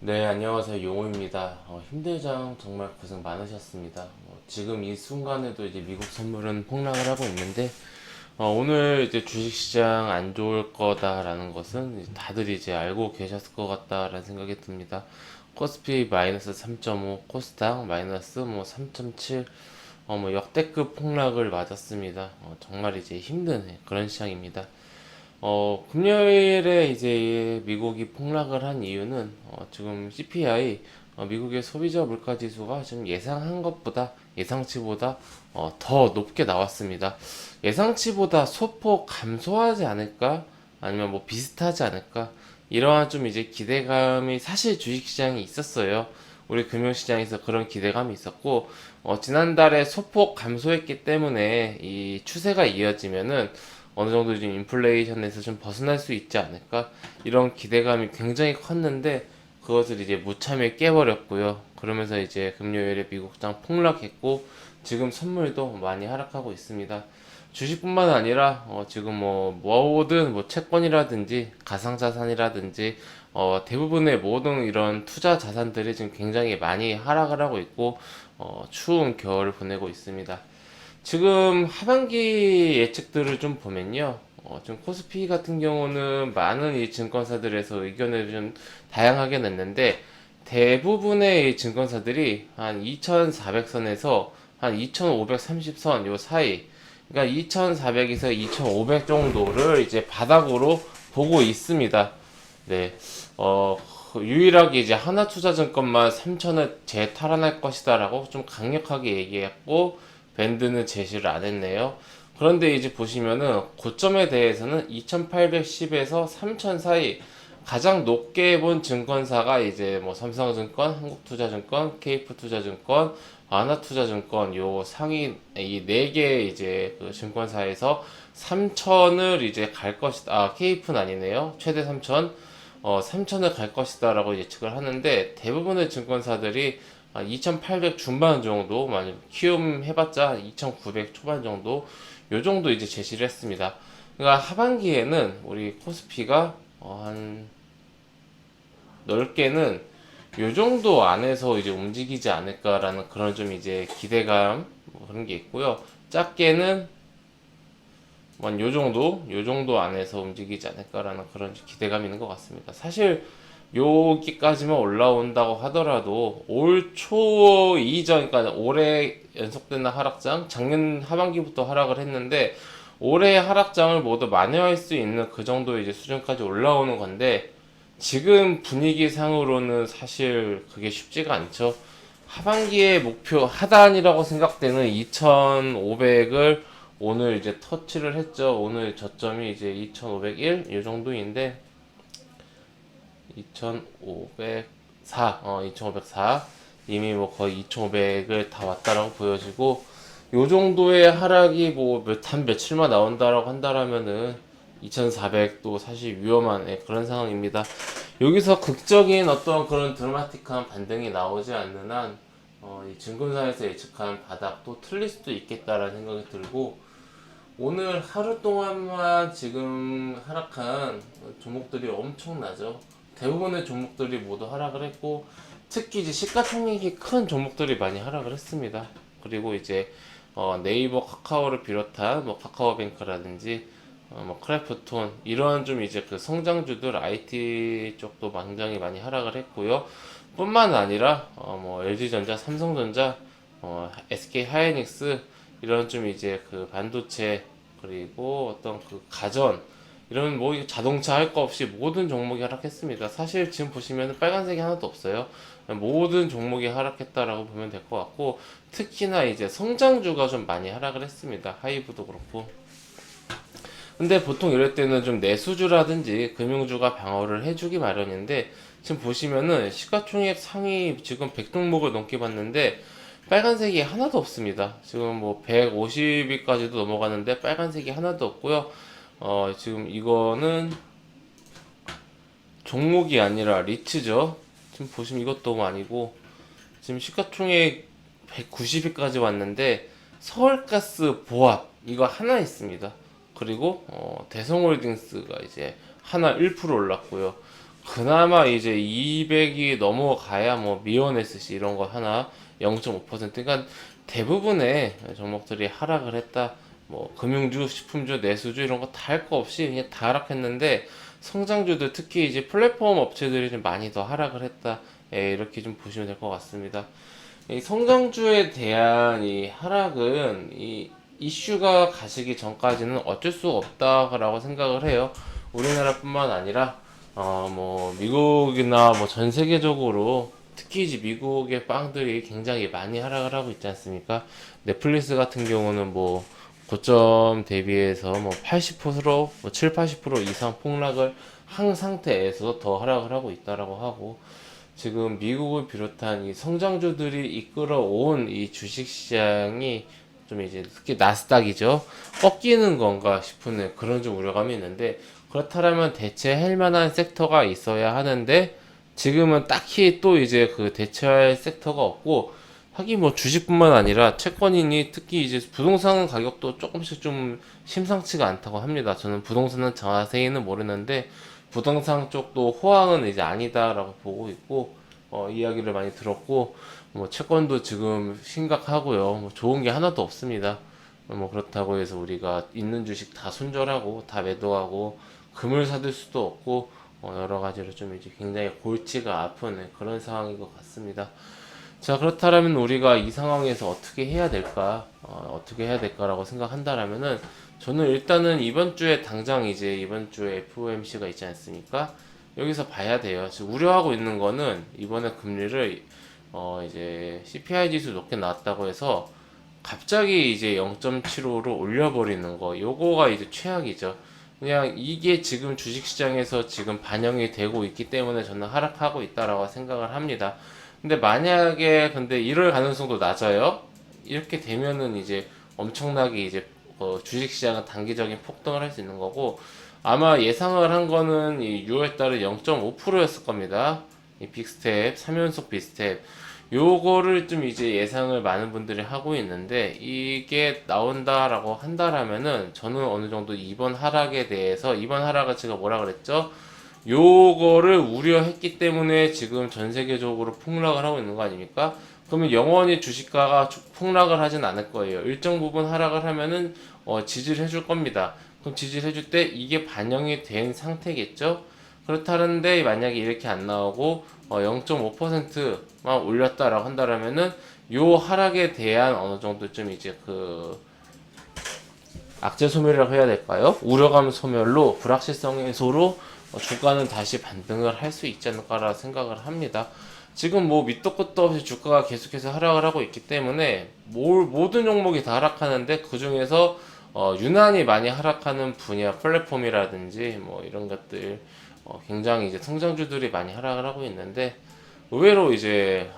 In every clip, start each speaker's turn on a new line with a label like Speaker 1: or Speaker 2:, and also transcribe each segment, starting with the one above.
Speaker 1: 네, 안녕하세요. 용호입니다. 힘들장 정말 고생 많으셨습니다. 지금 이 순간에도 이제 미국 선물은 폭락을 하고 있는데, 오늘 이제 주식시장 안 좋을 거다라는 것은 이제 다들 이제 알고 계셨을 것 같다라는 생각이 듭니다. 코스피 마이너스 3.5, 코스닥 마이너스 뭐 3.7, 뭐 역대급 폭락을 맞았습니다. 정말 이제 힘든 그런 시장입니다. 금요일에 이제 미국이 폭락을 한 이유는 지금 CPI 미국의 소비자 물가 지수가 지금 예상한 것보다 예상치보다 더 높게 나왔습니다. 예상치보다 소폭 감소하지 않을까? 아니면 뭐 비슷하지 않을까? 이러한 좀 이제 기대감이 사실 주식시장에 있었어요. 우리 금융시장에서 그런 기대감이 있었고, 지난달에 소폭 감소했기 때문에 이 추세가 이어지면은 어느 정도 지금 인플레이션에서 좀 벗어날 수 있지 않을까? 이런 기대감이 굉장히 컸는데, 그것을 이제 무참히 깨버렸고요. 그러면서 이제 금요일에 미국장 폭락했고, 지금 선물도 많이 하락하고 있습니다. 주식뿐만 아니라 지금 뭐 뭐든 뭐 채권이라든지 가상자산이라든지 대부분의 모든 이런 투자 자산들이 지금 굉장히 많이 하락을 하고 있고 추운 겨울을 보내고 있습니다. 지금 하반기 예측들을 좀 보면요. 지금 코스피 같은 경우는 많은 이 증권사들에서 의견을 좀 다양하게 냈는데 대부분의 이 증권사들이 한 2400선에서 한 2530선 요 사이, 그러니까 2400에서 2500 정도를 이제 바닥으로 보고 있습니다. 네. 유일하게 이제 하나투자증권만 3000을 재탈환할 것이다라고 좀 강력하게 얘기했고, 밴드는 제시를 안 했네요. 그런데 이제 보시면은 고점에 대해서는 2810에서 3000 사이 가장 높게 본 증권사가 이제 뭐 삼성증권, 한국투자증권, 케이프투자증권, 아나투자증권 요 상위 이 네 개 이제 그 증권사에서 3000을 이제 갈 것이다. 케이프는 아니네요. 최대 3000. 3000을 갈 것이다라고 예측을 하는데 대부분의 증권사들이 2800 중반 정도, 만약 키움 해봤자 2900 초반 정도, 요 정도 이제 제시를 했습니다. 그러니까 하반기에는 우리 코스피가 한 넓게는 요 정도 안에서 이제 움직이지 않을까라는 그런 좀 이제 기대감 뭐 그런 게 있고요. 작게는 요 정도 안에서 움직이지 않을까라는 그런 기대감이 있는 것 같습니다. 사실 여기까지만 올라온다고 하더라도 올 초 이전, 그러니까 올해 연속되는 하락장, 작년 하반기부터 하락을 했는데 올해 하락장을 모두 만회할 수 있는 그 정도 이제 수준까지 올라오는 건데 지금 분위기 상으로는 사실 그게 쉽지가 않죠. 하반기의 목표 하단이라고 생각되는 2500을 오늘 이제 터치를 했죠. 오늘 저점이 이제 2501 이 정도인데 2504 2504 이미 뭐 거의 2500을 다 왔다라고 보여지고, 요 정도의 하락이 뭐 한 며칠만 나온다라고 한다라면은 2400도 사실 위험한 그런 상황입니다. 여기서 극적인 어떤 그런 드라마틱한 반등이 나오지 않는 한 이 증권사에서 예측한 바닥도 틀릴 수도 있겠다라는 생각이 들고, 오늘 하루 동안만 지금 하락한 종목들이 엄청나죠. 대부분의 종목들이 모두 하락을 했고, 특히 이제 시가총액이 큰 종목들이 많이 하락을 했습니다. 그리고 이제 네이버, 카카오를 비롯한 뭐 카카오뱅크라든지 뭐 크래프톤 이런 좀 이제 그 성장주들 IT 쪽도 굉장히 많이 하락을 했고요. 뿐만 아니라 뭐 LG전자, 삼성전자, SK 하이닉스 이런 좀 이제 그 반도체 그리고 어떤 그 가전 이런 뭐 자동차 할 거 없이 모든 종목이 하락했습니다. 사실 지금 보시면 빨간색이 하나도 없어요. 모든 종목이 하락했다라고 보면 될 것 같고, 특히나 이제 성장주가 좀 많이 하락을 했습니다. 하이브도 그렇고. 근데 보통 이럴 때는 좀 내수주라든지 금융주가 방어를 해주기 마련인데, 지금 보시면은 시가총액 상위 지금 100종목을 넘게 봤는데 빨간색이 하나도 없습니다. 지금 뭐 150위까지도 넘어가는데 빨간색이 하나도 없고요. 지금 이거는 종목이 아니라 리츠죠. 지금 보시면 이것도 아니고, 지금 시가총액 190위까지 왔는데 서울가스 보합 이거 하나 있습니다. 그리고 대성홀딩스가 이제 하나 1% 올랐고요. 그나마 이제 200이 넘어가야 뭐 미온 SC 이런 거 하나 0.5%. 그러니까 대부분의 종목들이 하락을 했다. 뭐 금융주, 식품주, 내수주 이런 거 다 할 거 없이 그냥 다 하락했는데, 성장주들 특히 이제 플랫폼 업체들이 좀 많이 더 하락을 했다. 예, 이렇게 좀 보시면 될 것 같습니다. 이 성장주에 대한 이 하락은 이 이슈가 가시기 전까지는 어쩔 수 없다라고 생각을 해요. 우리나라뿐만 아니라 뭐 미국이나 뭐 전 세계적으로 특히 이제 미국의 빵들이 굉장히 많이 하락을 하고 있지 않습니까? 넷플릭스 같은 경우는 뭐 고점 대비해서 뭐 80%, 뭐 7, 80% 이상 폭락을 한 상태에서 더 하락을 하고 있다라고 하고, 지금 미국을 비롯한 이 성장주들이 이끌어온 이 주식시장이 좀 이제 특히 나스닥이죠. 꺾이는 건가 싶은 그런 좀 우려감이 있는데, 그렇다면 대체할 만한 섹터가 있어야 하는데, 지금은 딱히 또 이제 그 대체할 섹터가 없고, 하긴 뭐 주식뿐만 아니라 채권이니 특히 이제 부동산 가격도 조금씩 좀 심상치가 않다고 합니다. 저는 부동산은 자세히는 모르는데 부동산 쪽도 호황은 이제 아니다라고 보고 있고, 이야기를 많이 들었고, 뭐 채권도 지금 심각하고요. 뭐 좋은 게 하나도 없습니다. 뭐 그렇다고 해서 우리가 있는 주식 다 손절하고 다 매도하고 금을 사들 수도 없고, 여러 가지로 좀 이제 굉장히 골치가 아픈 그런 상황인 것 같습니다. 자, 그렇다면 우리가 이 상황에서 어떻게 해야 될까? 어떻게 해야 될까라고 생각한다라면은, 저는 일단은 이번 주에 당장 이제 이번 주에 FOMC가 있지 않습니까? 여기서 봐야 돼요. 지금 우려하고 있는 거는 이번에 금리를 이제 CPI 지수 높게 나왔다고 해서 갑자기 이제 0.75로 올려버리는 거, 요거가 이제 최악이죠. 그냥 이게 지금 주식시장에서 지금 반영이 되고 있기 때문에 저는 하락하고 있다라고 생각을 합니다. 근데 만약에 근데 이럴 가능성도 낮아요. 이렇게 되면은 이제 엄청나게 이제 주식시장은 단기적인 폭등을 할 수 있는 거고, 아마 예상을 한 거는 이 6월 달에 0.5%였을 겁니다. 이 빅스텝, 3연속 빅스텝. 요거를 좀 이제 예상을 많은 분들이 하고 있는데, 이게 나온다라고 한다라면은 저는 어느 정도 이번 하락에 대해서, 이번 하락을 제가 뭐라 그랬죠? 요거를 우려했기 때문에 지금 전 세계적으로 폭락을 하고 있는 거 아닙니까? 그러면 영원히 주식가가 폭락을 하진 않을 거예요. 일정 부분 하락을 하면은 지지를 해줄 겁니다. 그럼 지지를 해줄 때 이게 반영이 된 상태겠죠? 그렇다는데 만약에 이렇게 안 나오고 0.5%만 올렸다라고 한다라면은 요 하락에 대한 어느 정도 좀 이제 그 악재 소멸이라고 해야 될까요? 우려감 소멸로 불확실성 해소로 주가는 다시 반등을 할 수 있지 않을까라 생각을 합니다. 지금 뭐 밑도 끝도 없이 주가가 계속해서 하락을 하고 있기 때문에 모든 종목이 다 하락하는데, 그 중에서 유난히 많이 하락하는 분야 플랫폼이라든지 뭐 이런 것들, 굉장히 이제 성장주들이 많이 하락을 하고 있는데, 의외로 이제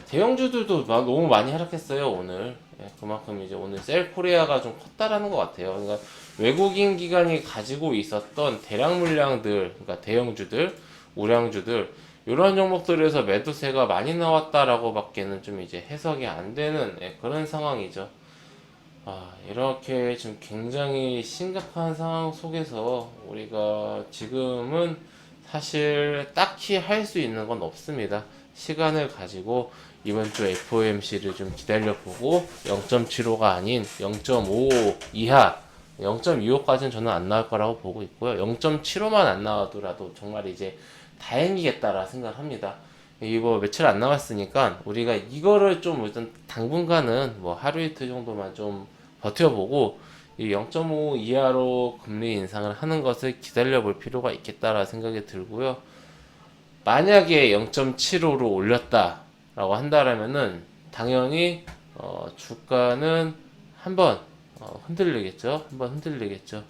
Speaker 1: 대형주들도 너무 많이 하락했어요 오늘. 예, 그만큼 이제 오늘 셀코리아가 좀 컸다라는 것 같아요. 그러니까 외국인 기관이 가지고 있었던 대량 물량들, 그러니까 대형주들, 우량주들, 이런 종목들에서 매도세가 많이 나왔다라고 밖에는 좀 이제 해석이 안 되는 그런 상황이죠. 이렇게 좀 굉장히 심각한 상황 속에서 우리가 지금은 사실 딱히 할 수 있는 건 없습니다. 시간을 가지고 이번 주 FOMC를 좀 기다려보고 0.75가 아닌 0.55 이하, 0.25까지는 저는 안 나올 거라고 보고 있고요. 0.75만 안 나와도라도 정말 이제 다행이겠다라 생각합니다. 이거 며칠 안 남았으니까 우리가 이거를 좀 일단 당분간은 뭐 하루 이틀 정도만 좀 버텨보고 이 0.5 이하로 금리 인상을 하는 것을 기다려 볼 필요가 있겠다라 생각이 들고요. 만약에 0.75로 올렸다라고 한다라면은 당연히 주가는 한번 흔들리겠죠. 한번 흔들리겠죠.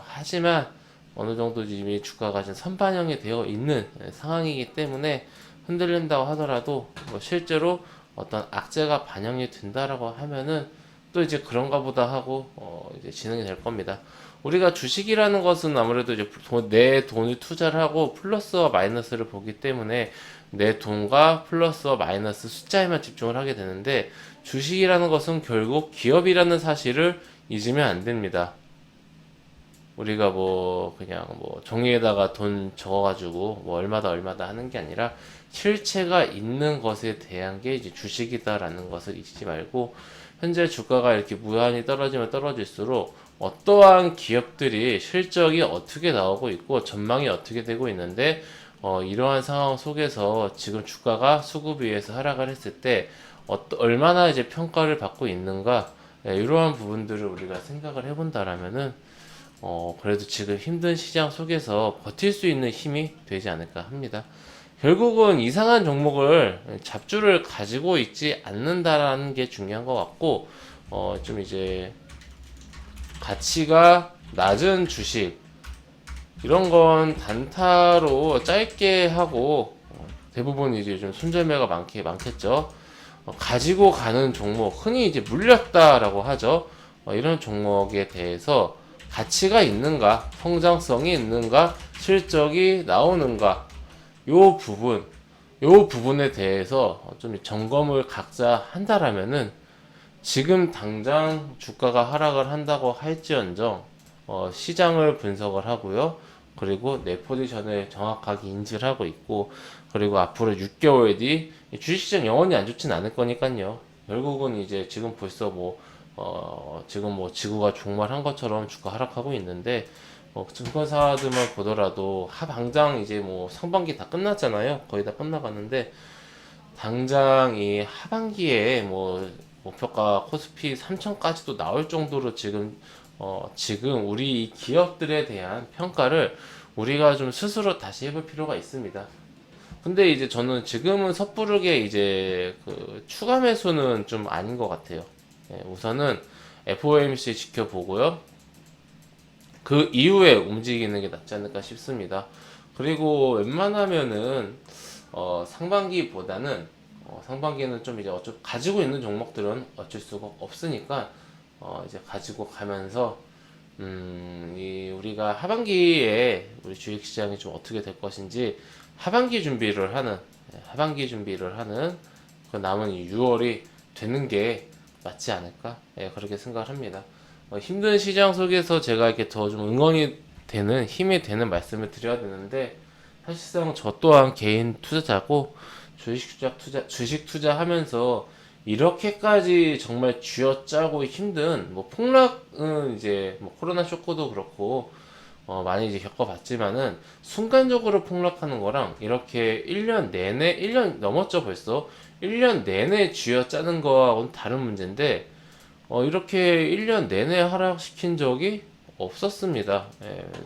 Speaker 1: 하지만 어느 정도 이미 주가가 지금 선반영이 되어 있는 상황이기 때문에 흔들린다고 하더라도 뭐 실제로 어떤 악재가 반영이 된다라고 하면은 또 이제 그런가 보다 하고 이제 진행이 될 겁니다. 우리가 주식이라는 것은 아무래도 이제 내 돈을 투자를 하고 플러스와 마이너스를 보기 때문에 내 돈과 플러스와 마이너스 숫자에만 집중을 하게 되는데, 주식이라는 것은 결국 기업이라는 사실을 잊으면 안 됩니다. 우리가 뭐 그냥 뭐 종이에다가 돈 적어가지고 뭐 얼마다 하는 게 아니라 실체가 있는 것에 대한 게 이제 주식이다라는 것을 잊지 말고, 현재 주가가 이렇게 무한히 떨어지면 떨어질수록 어떠한 기업들이 실적이 어떻게 나오고 있고 전망이 어떻게 되고 있는데, 이러한 상황 속에서 지금 주가가 수급에 의해서 하락을 했을 때 얼마나 이제 평가를 받고 있는가, 이러한 부분들을 우리가 생각을 해본다라면은 그래도 지금 힘든 시장 속에서 버틸 수 있는 힘이 되지 않을까 합니다. 결국은 이상한 종목을 잡주를 가지고 있지 않는다라는 게 중요한 것 같고, 좀 이제 가치가 낮은 주식 이런 건 단타로 짧게 하고, 대부분 이제 좀 손절매가 많겠죠. 가지고 가는 종목, 흔히 이제 물렸다라고 하죠. 이런 종목에 대해서 가치가 있는가, 성장성이 있는가, 실적이 나오는가, 요 부분에 대해서 좀 점검을 각자 한다라면은, 지금 당장 주가가 하락을 한다고 할지언정 시장을 분석을 하고요. 그리고 내 포지션을 정확하게 인지를 하고 있고, 그리고 앞으로 6개월 뒤 주식시장 영원히 안 좋진 않을 거니까요. 결국은 이제 지금 벌써 지금 뭐 지구가 종말한 것처럼 주가 하락하고 있는데, 증권사들만 보더라도 하방장 이제 뭐 상반기 다 끝났잖아요. 거의 다 끝나가는데, 당장 이 하반기에 뭐 목표가 코스피 3천까지도 나올 정도로 지금 우리 이 기업들에 대한 평가를 우리가 좀 스스로 다시 해볼 필요가 있습니다. 근데 이제 저는 지금은 섣부르게 이제 그 추가 매수는 좀 아닌 것 같아요. 우선은 FOMC 지켜보고요. 그 이후에 움직이는 게 낫지 않을까 싶습니다. 그리고 웬만하면은 상반기는 좀 이제 가지고 있는 종목들은 어쩔 수가 없으니까 이제 가지고 가면서 우리가 하반기에 우리 주식시장이 좀 어떻게 될 것인지 하반기 준비를 하는 그 남은 6월이 되는 게 맞지 않을까? 그렇게 생각을 합니다. 힘든 시장 속에서 제가 이렇게 더 좀 응원이 되는, 힘이 되는 말씀을 드려야 되는데, 사실상 저 또한 개인 투자자고 주식 투자하면서 이렇게까지 정말 쥐어짜고 힘든, 뭐 폭락은 이제 뭐 코로나 쇼크도 그렇고 많이 이제 겪어봤지만은, 순간적으로 폭락하는 거랑 이렇게 1년 넘었죠 벌써. 1년 내내 쥐어짜는 거하고는 다른 문제인데, 이렇게 1년 내내 하락시킨 적이 없었습니다.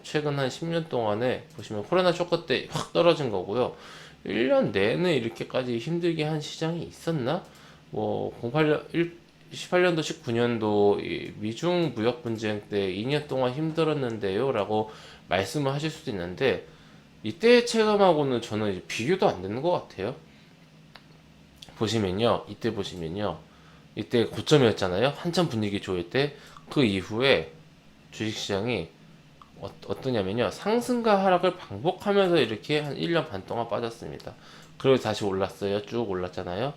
Speaker 1: 최근 한 10년 동안에 보시면 코로나 쇼크 때 확 떨어진 거고요. 1년 내내 이렇게까지 힘들게 한 시장이 있었나? 뭐 18년도 19년도 미중 무역 분쟁 때 2년 동안 힘들었는데요 라고 말씀을 하실 수도 있는데, 이때의 체감하고는 저는 이제 비교도 안 되는 것 같아요. 보시면요, 이때 고점이었잖아요. 한참 분위기 좋을 때. 그 이후에 주식시장이 어떠냐면요, 상승과 하락을 반복하면서 이렇게 한 1년 반 동안 빠졌습니다. 그리고 다시 올랐어요. 쭉 올랐잖아요.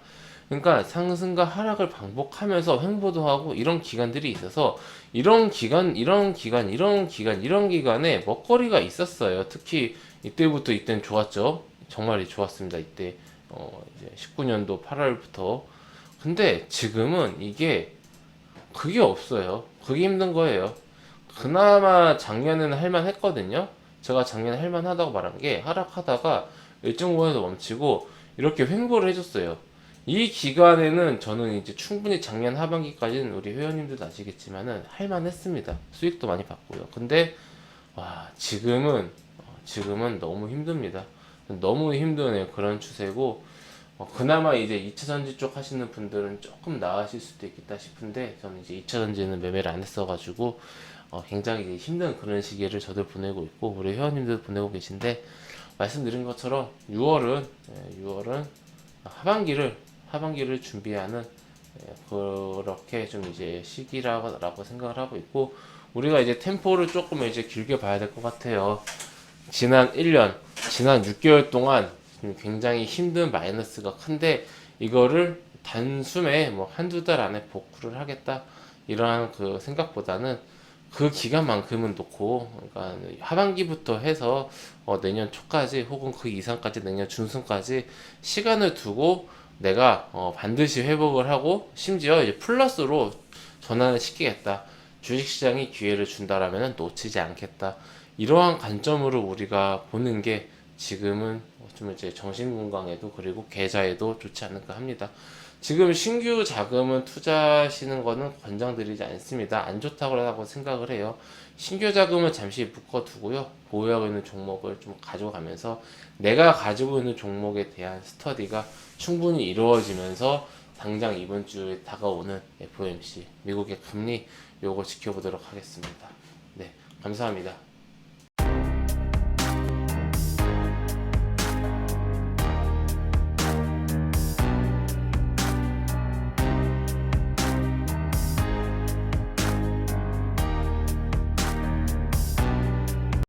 Speaker 1: 그러니까 상승과 하락을 반복하면서 횡보도 하고 이런 기간들이 있어서, 이런 기간에 먹거리가 있었어요. 특히 이때는 좋았죠. 정말 좋았습니다. 이때 이제 19년도 8월부터. 근데 지금은 그게 없어요. 그게 힘든 거예요. 그나마 작년에는 할만했거든요. 제가 작년에 할만하다고 말한 게, 하락하다가 일정 부분에서 멈추고 이렇게 횡보를 해줬어요. 이 기간에는 저는 이제 충분히 작년 하반기까지는 우리 회원님들도 아시겠지만은 할만했습니다. 수익도 많이 받고요. 근데 지금은 너무 힘듭니다. 너무 힘든 그런 추세고, 그나마 이제 2차전지 쪽 하시는 분들은 조금 나으실 수도 있겠다 싶은데, 저는 이제 2차전지는 매매를 안 했어가지고 굉장히 힘든 그런 시기를 저도 보내고 있고 우리 회원님들 보내고 계신데, 말씀드린 것처럼 6월은 하반기를 준비하는 그렇게 좀 이제 시기라고 생각을 하고 있고, 우리가 이제 템포를 조금 이제 길게 봐야 될 것 같아요. 지난 6개월 동안 굉장히 힘든 마이너스가 큰데, 이거를 단숨에 뭐 한두 달 안에 복구를 하겠다 이러한 그 생각보다는 그 기간만큼은 놓고, 그러니까 하반기부터 해서 내년 초까지 혹은 그 이상까지 내년 중순까지 시간을 두고 내가 반드시 회복을 하고 심지어 이제 플러스로 전환을 시키겠다. 주식시장이 기회를 준다라면 놓치지 않겠다. 이러한 관점으로 우리가 보는 게 지금은 좀 이제 정신 건강에도 그리고 계좌에도 좋지 않을까 합니다. 지금 신규 자금은 투자하시는 거는 권장드리지 않습니다. 안 좋다고 생각을 해요. 신규 자금은 잠시 묶어두고요. 보유하고 있는 종목을 좀 가져가면서 내가 가지고 있는 종목에 대한 스터디가 충분히 이루어지면서 당장 이번 주에 다가오는 FOMC 미국의 금리 요거 지켜보도록 하겠습니다. 네, 감사합니다.